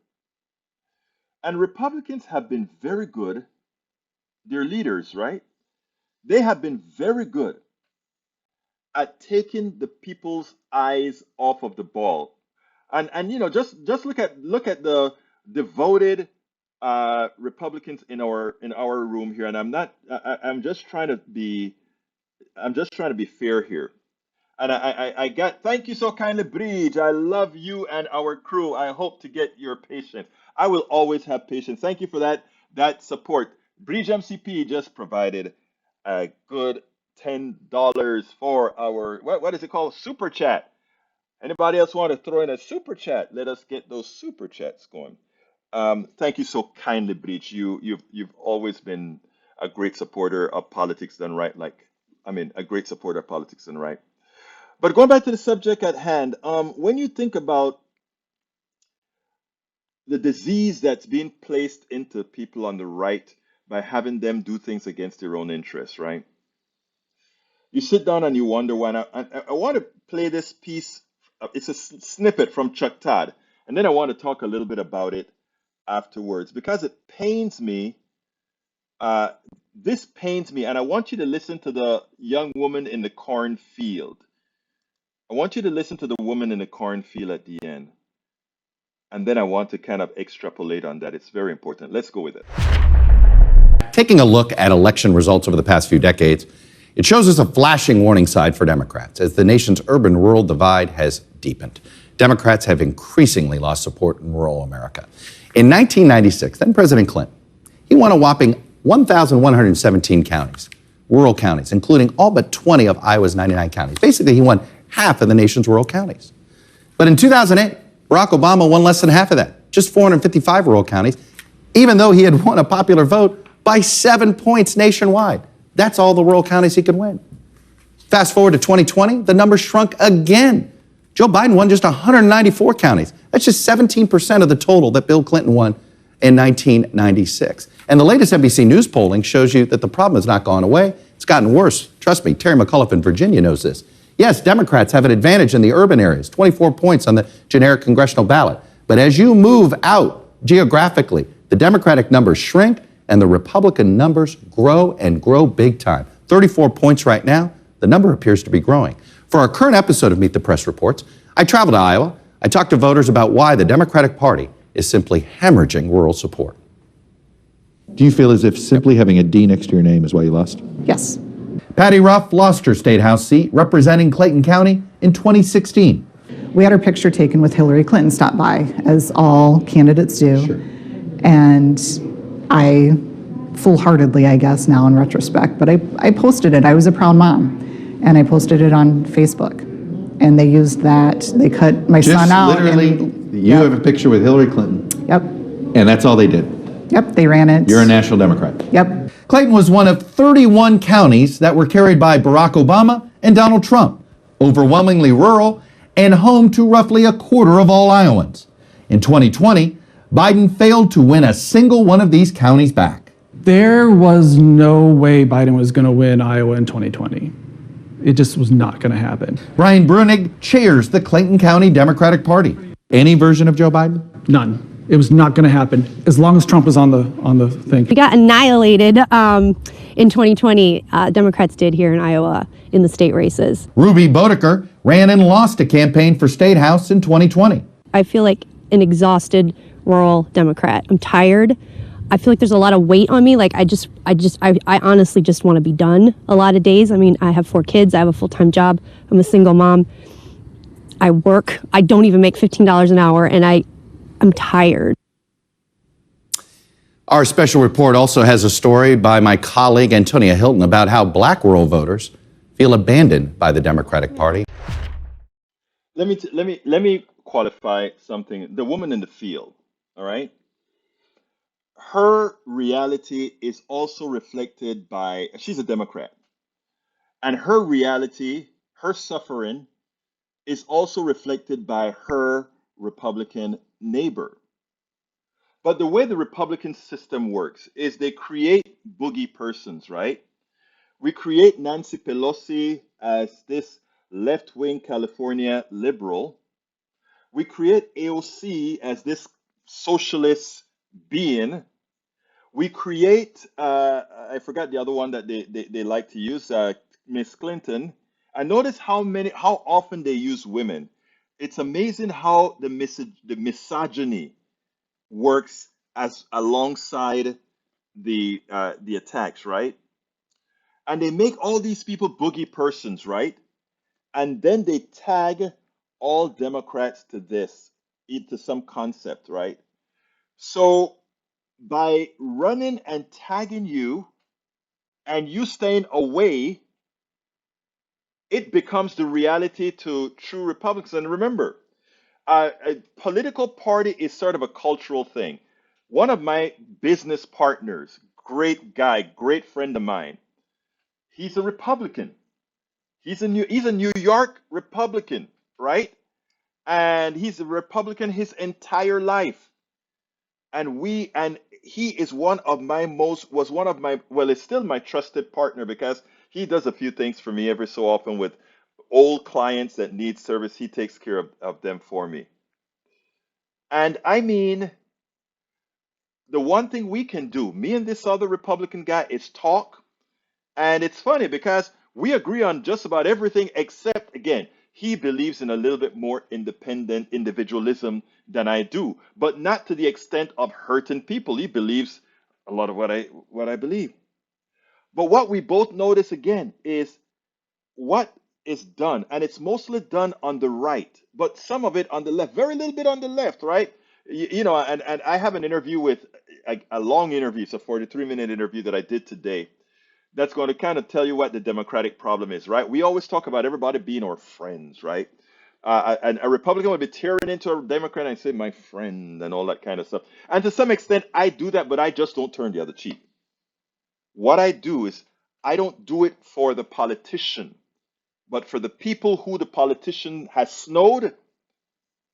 And Republicans have been very good, their leaders, right? They have been very good at taking the people's eyes off of the ball. And you know, just look at the devoted Republicans in our room here. And I'm just trying to be fair here. And I got, thank you so kindly, Bridge. I love you and our crew. I hope to get your patience. I will always have patience. Thank you for that support. Bridge MCP just provided a good $10 for our, what is it called? Super chat. Anybody else want to throw in a super chat? Let us get those super chats going. Thank you so kindly, Breach. You've always been a great supporter of politics done right. A great supporter of politics done right. But going back to the subject at hand, when you think about the disease that's being placed into people on the right by having them do things against their own interests, right? You sit down and you wonder why. I want to play this piece. It's a snippet from Chuck Todd, and then I want to talk a little bit about it afterwards because it pains me. This pains me, and I want you to listen to the young woman in the cornfield. I want you to listen to the woman in the cornfield at the end. And then I want to kind of extrapolate on that. It's very important. Let's go with it. Taking a look at election results over the past few decades, it shows us a flashing warning sign for Democrats as the nation's urban-rural divide has deepened. Democrats have increasingly lost support in rural America. In 1996, then President Clinton, he won a whopping 1,117 counties, rural counties, including all but 20 of Iowa's 99 counties. Basically, he won half of the nation's rural counties. But in 2008, Barack Obama won less than half of that, just 455 rural counties, even though he had won a popular vote by 7 points nationwide. That's all the rural counties he could win. Fast forward to 2020, the number shrunk again. Joe Biden won just 194 counties. That's just 17% of the total that Bill Clinton won in 1996. And the latest NBC News polling shows you that the problem has not gone away. It's gotten worse. Trust me, Terry McAuliffe in Virginia knows this. Yes, Democrats have an advantage in the urban areas, 24 points on the generic congressional ballot. But as you move out geographically, the Democratic numbers shrink and the Republican numbers grow and grow big time. 34 points right now. The number appears to be growing. For our current episode of Meet the Press Reports, I traveled to Iowa. I talked to voters about why the Democratic Party is simply hemorrhaging rural support. Do you feel as if simply having a D next to your name is why you lost? Yes. Patty Ruff lost her state house seat representing Clayton County in 2016. We had our picture taken with Hillary Clinton stop by, as all candidates do. Sure. And I, full-heartedly, I guess, now in retrospect, but I posted it. I was a proud mom, and I posted it on Facebook. And they used that, they cut my son out. Just literally, you have a picture with Hillary Clinton. Yep. And that's all they did. Yep, they ran it. You're a national Democrat. Yep. Clayton was one of 31 counties that were carried by Barack Obama and Donald Trump, overwhelmingly rural and home to roughly a quarter of all Iowans. In 2020, Biden failed to win a single one of these counties back. There was no way Biden was going to win Iowa in 2020. It just was not going to happen. Brian Brunig chairs the Clayton County Democratic Party. Any version of Joe Biden? None. It was not going to happen as long as Trump was on the thing. We got annihilated in 2020. Democrats did here in Iowa in the state races. Ruby Bodeker ran and lost a campaign for State House in 2020. I feel like an exhausted rural Democrat. I'm tired. I feel like there's a lot of weight on me. Like I honestly just want to be done a lot of days. I mean, I have 4 kids. I have a full-time job. I'm a single mom. I work. I don't even make $15 an hour, and I'm tired. Our special report also has a story by my colleague Antonia Hilton about how black rural voters feel abandoned by the Democratic Party. Let me qualify something. The woman in the field, all right? Her reality is also reflected by, she's a Democrat. And her reality, her suffering, is also reflected by her Republican neighbor. But the way the Republican system works is they create boogie persons, right? We create Nancy Pelosi as this left wing California liberal. We create AOC as this socialist being. We create, I forgot the other one that they like to use, Miss Clinton. And notice how often they use women. It's amazing how the misogyny works as alongside the attacks, right? And they make all these people boogie persons, right? And then they tag all Democrats to this, to some concept, right? So by running and tagging you and you staying away, it becomes the reality to true Republicans. And remember, a political party is sort of a cultural thing. One of my business partners, great guy, great friend of mine, he's a Republican. He's a New York Republican, right? And he's a Republican his entire life. And he is one of my most was one of my well, it's still my trusted partner because he does a few things for me every so often with old clients that need service. He takes care of them for me. And I mean, the one thing we can do, me and this other Republican guy, is talk. And it's funny because we agree on just about everything except, again, he believes in a little bit more independent individualism than I do, but not to the extent of hurting people. He believes a lot of what I believe. But what we both notice again is what is done, and it's mostly done on the right, but some of it on the left, very little bit on the left, right? And I have an interview with a long interview, it's a 43-minute interview that I did today that's going to kind of tell you what the Democratic problem is, right? We always talk about everybody being our friends, right? And a Republican would be tearing into a Democrat and say, my friend, and all that kind of stuff. And to some extent, I do that, but I just don't turn the other cheek. What I do is I don't do it for the politician, but for the people who the politician has snowed,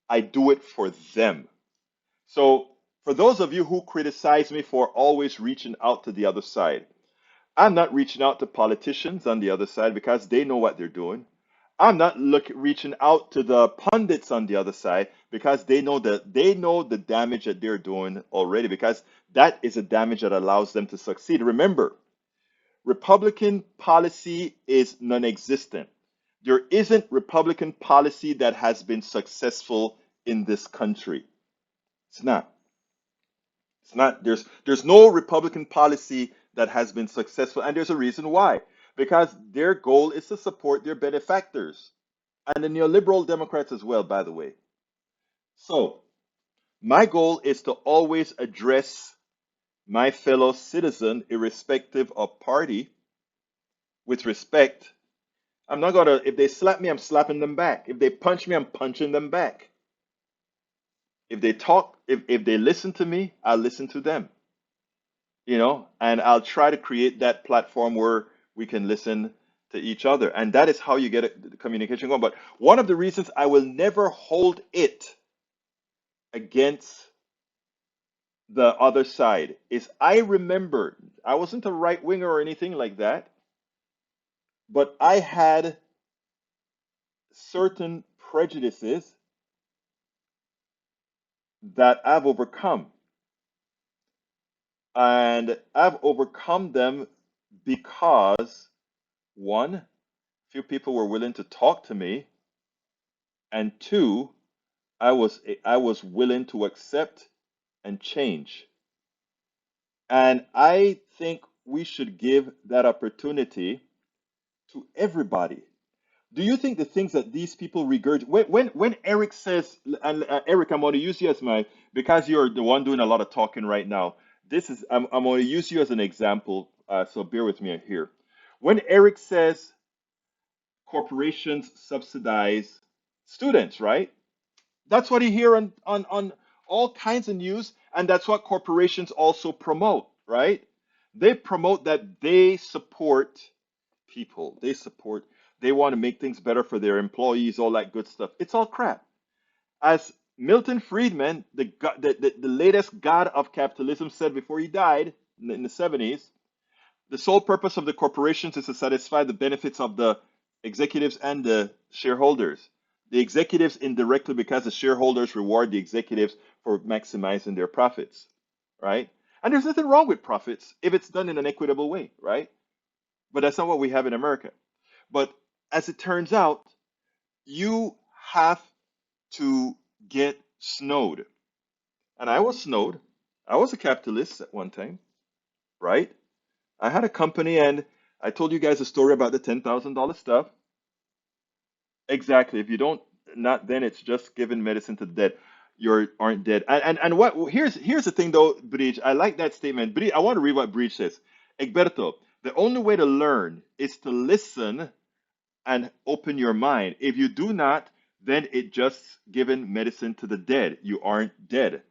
I do it for them. So for those of you who criticize me for always reaching out to the other side, I'm not reaching out to politicians on the other side because they know what they're doing. I'm not reaching out to the pundits on the other side because they know the damage that they're doing already because that is a damage that allows them to succeed. Remember, Republican policy is non-existent. There isn't Republican policy that has been successful in this country. It's not. It's not. There's no Republican policy that has been successful, and there's a reason why. Because their goal is to support their benefactors and the neoliberal Democrats as well, by the way. So my goal is to always address my fellow citizen, irrespective of party, with respect. I'm not gonna. If they slap me, I'm slapping them back. If they punch me, I'm punching them back. If they talk, if they listen to me, I'll listen to them. And I'll try to create that platform where we can listen to each other. And that is how you get the communication going. But one of the reasons I will never hold it against the other side is I remember I wasn't a right winger or anything like that, but I had certain prejudices that I've overcome. And I've overcome them because, one, few people were willing to talk to me, and two, I was willing to accept and change. And I think we should give that opportunity to everybody. Do you think the things that these people regurgitate when Eric says, and Eric, I'm going to use you as because you're the one doing a lot of talking right now. I'm going to use you as an example, so bear with me here. When Eric says corporations subsidize students, right? That's what you hear on all kinds of news, and that's what corporations also promote, right? They promote that they support people. They want to make things better for their employees, all that good stuff. It's all crap. As Milton Friedman, the latest god of capitalism, said before he died in the 70s, the sole purpose of the corporations is to satisfy the benefits of the executives and the shareholders. The executives indirectly because the shareholders reward the executives for maximizing their profits, right? And there's nothing wrong with profits if it's done in an equitable way, right? But that's not what we have in America. But as it turns out, you have to get snowed. And I was snowed. I was a capitalist at one time, right? I had a company and I told you guys a story about the $10,000 stuff. Exactly. If you don't, not then it's just giving medicine to the dead. You aren't dead. And what here's the thing though, Bridge. I like that statement. Bridge, I want to read what Bridge says. Egberto, the only way to learn is to listen and open your mind. If you do not, then it just giving medicine to the dead. You aren't dead.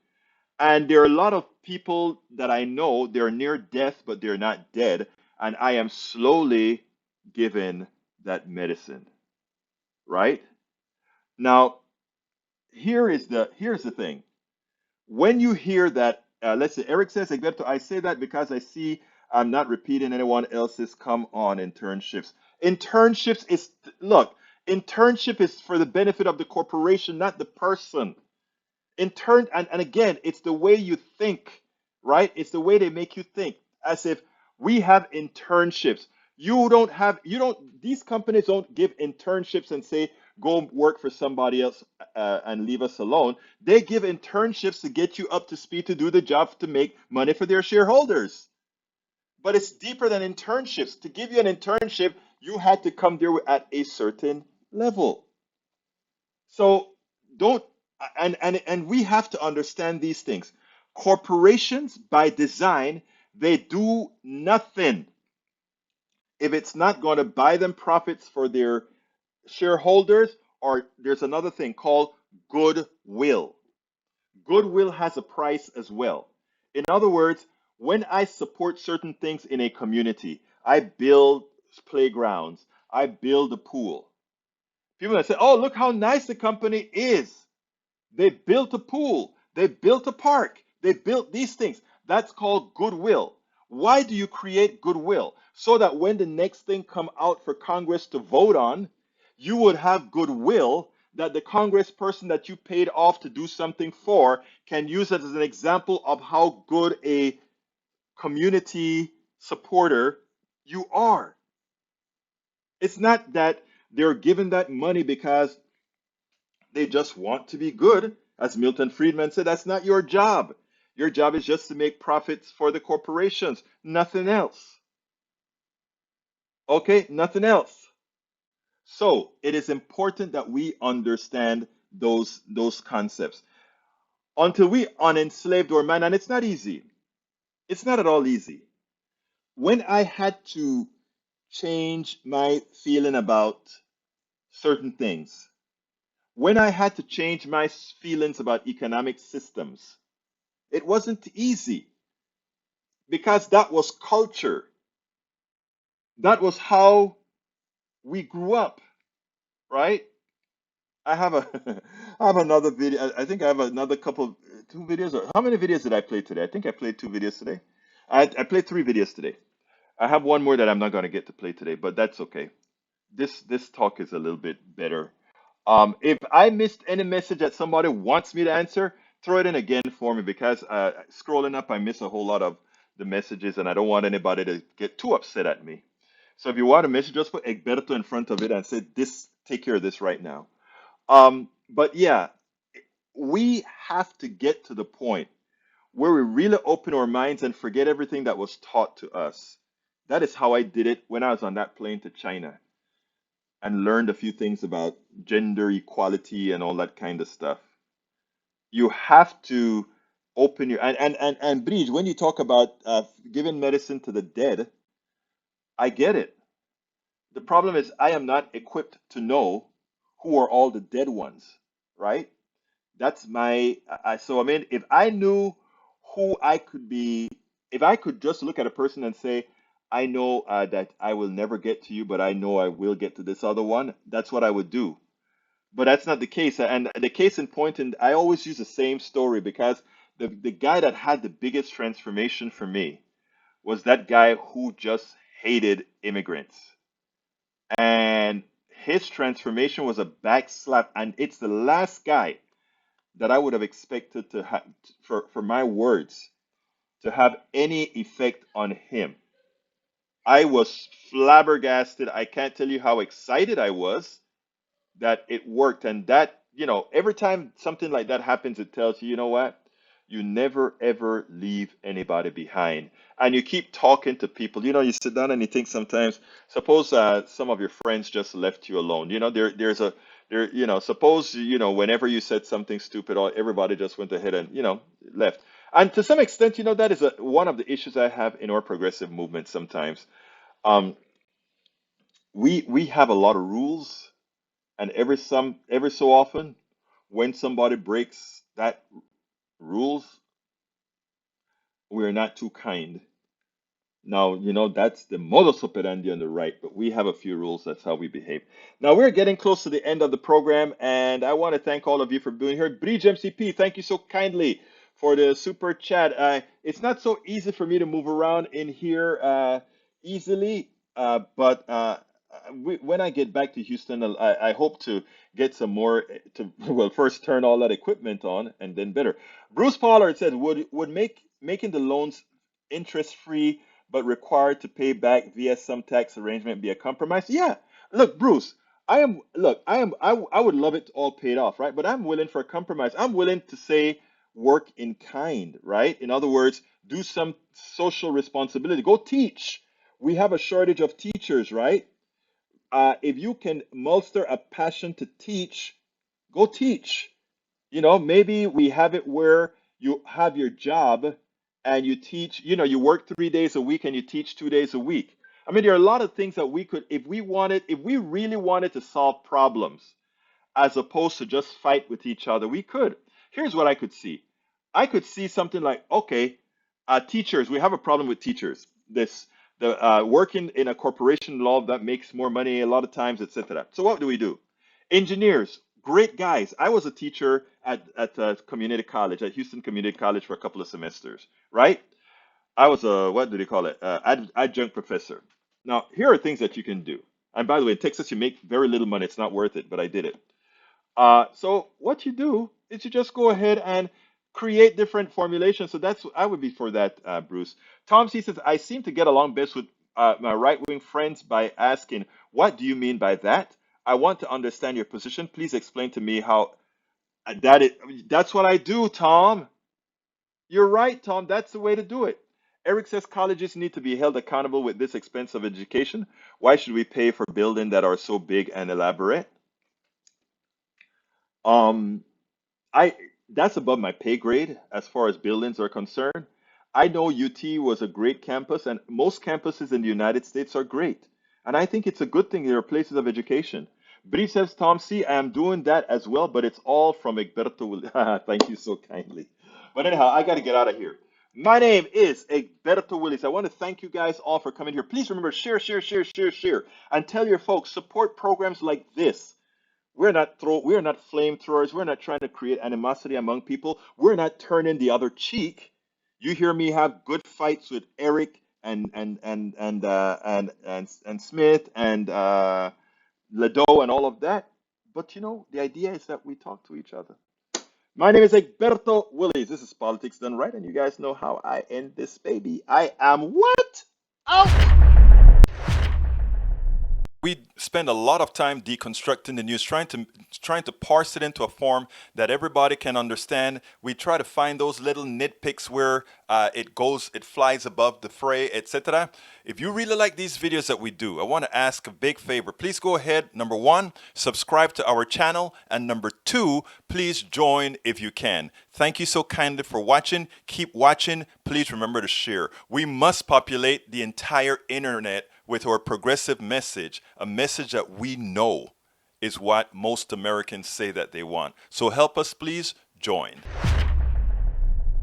And there are a lot of people that I know, they're near death, but they're not dead. And I am slowly given that medicine, right? Now, here's the thing. When you hear that, let's say Eric says, Egberto, I say that because I see I'm not repeating anyone else's come on internships. Internships is, look, internship is for the benefit of the corporation, not the person. And again, it's the way you think, right? It's the way they make you think. As if we have internships. These companies don't give internships and say, go work for somebody else and leave us alone. They give internships to get you up to speed to do the job to make money for their shareholders. But it's deeper than internships. To give you an internship, you had to come there at a certain level. So don't and we have to understand these things. Corporations by design, they do nothing if it's not going to buy them profits for their shareholders, or there's another thing called goodwill. Goodwill has a price as well. In other words, when I support certain things in a community, I build playgrounds, I build a pool. People that say, oh, look how nice the company is. They built a pool. They built a park. They built these things. That's called goodwill. Why do you create goodwill? So that when the next thing come out for Congress to vote on, you would have goodwill that the congressperson that you paid off to do something for can use it as an example of how good a community supporter you are. It's not that they're given that money because they just want to be good. As Milton Friedman said, that's not your job. Your job is just to make profits for the corporations, nothing else. Okay, nothing else. So it is important that we understand those concepts. Until we unenslaved our man, and it's not easy. It's not at all easy. When I had to change my feeling about certain things, when I had to change my feelings about economic systems, it wasn't easy because that was culture. That was how we grew up, right? I have a I have another video. I think I have another couple, two videos. How many videos did I play today? I think I played two videos today. I played three videos today. I have one more that I'm not going to get to play today, but that's okay. This talk is a little bit better. If I missed any message that somebody wants me to answer, throw it in again for me because scrolling up, I miss a whole lot of the messages, and I don't want anybody to get too upset at me. So if you want a message, just put Egberto in front of it and say, "This, take care of this right now." But yeah, we have to get to the point where we really open our minds and forget everything that was taught to us. That is how I did it when I was on that plane to China and learned a few things about gender equality and all that kind of stuff. You have to open your and Bridge, when you talk about giving medicine to the dead, I get it. The problem is I am not equipped to know who are all the dead ones, right? That's my so I mean, if I knew who I could be, if I could just look at a person and say, I know that I will never get to you, but I know I will get to this other one, that's what I would do. But that's not the case. And the case in point, and I always use the same story because the guy that had the biggest transformation for me was that guy who just hated immigrants. And his transformation was a backslap. And it's the last guy that I would have expected to have, for my words, to have any effect on him. I was flabbergasted. I can't tell you how excited I was that it worked. And that, every time something like that happens, it tells you, you know what? You never ever leave anybody behind. And you keep talking to people. You sit down and you think sometimes, suppose some of your friends just left you alone. Suppose, whenever you said something stupid, or everybody just went ahead and, left. And to some extent, that is one of the issues I have in our progressive movement sometimes. Um, we have a lot of rules, and every so often, when somebody breaks that rules, we are not too kind. Now, that's the modus operandi on the right, but we have a few rules. That's how we behave. Now, we're getting close to the end of the program, and I want to thank all of you for being here. Bridge MCP, thank you so kindly for the super chat. It's not so easy for me to move around in here easily, but when I get back to Houston, I hope to get some more well, first turn all that equipment on, and then better. Bruce Pollard says, would making the loans interest-free but required to pay back via some tax arrangement be a compromise? Yeah. Look, Bruce, I would love it all paid off, right? But I'm willing for a compromise. I'm willing to say work in kind, right? In other words, do some social responsibility. Go teach. We have a shortage of teachers, right? If you can muster a passion to teach, go teach. Maybe we have it where you have your job and you teach, you work 3 days a week and you teach 2 days a week. I mean, there are a lot of things that we could, if we really wanted to solve problems as opposed to just fight with each other, we could. Here's what I could see. I could see something like, okay, teachers, we have a problem with teachers. The working in a corporation law that makes more money a lot of times, etc. So what do? Engineers, great guys. I was a teacher at community college, at Houston Community College for a couple of semesters, right? I was what do they call it? Adjunct professor. Now, here are things that you can do. And by the way, in Texas, you make very little money. It's not worth it, but I did it. So what you do is you just go ahead and create different formulations. So I would be for that, Bruce. Tom C says, I seem to get along best with my right-wing friends by asking, what do you mean by that? I want to understand your position. Please explain to me how that's what I do, Tom. You're right, Tom. That's the way to do it. Eric says colleges need to be held accountable with this expense of education. Why should we pay for buildings that are so big and elaborate? I That's above my pay grade as far as buildings are concerned. I know UT was a great campus, and most campuses in the United States are great. And I think it's a good thing there are places of education. Bree says, Tom C, I am doing that as well, but it's all from Egberto. Thank you so kindly. But anyhow, I got to get out of here. My name is Egberto Willis. I want to thank you guys all for coming here. Please remember, share, and tell your folks, support programs like this. We're not flamethrowers. We're not trying to create animosity among people. We're not turning the other cheek. You hear me have good fights with Eric and Smith and Ledo and all of that. But the idea is that we talk to each other. My name is Egberto Willis. This is Politics Done Right, and you guys know how I end this baby. I am what? We spend a lot of time deconstructing the news, trying to parse it into a form that everybody can understand. We try to find those little nitpicks where it flies above the fray, etc. If you really like these videos that we do, I want to ask a big favor. Please go ahead, number one, subscribe to our channel, and number two, please join if you can. Thank you so kindly for watching. Keep watching. Please remember to share. We must populate the entire internet with our progressive message, a message that we know is what most Americans say that they want. So help us, please join.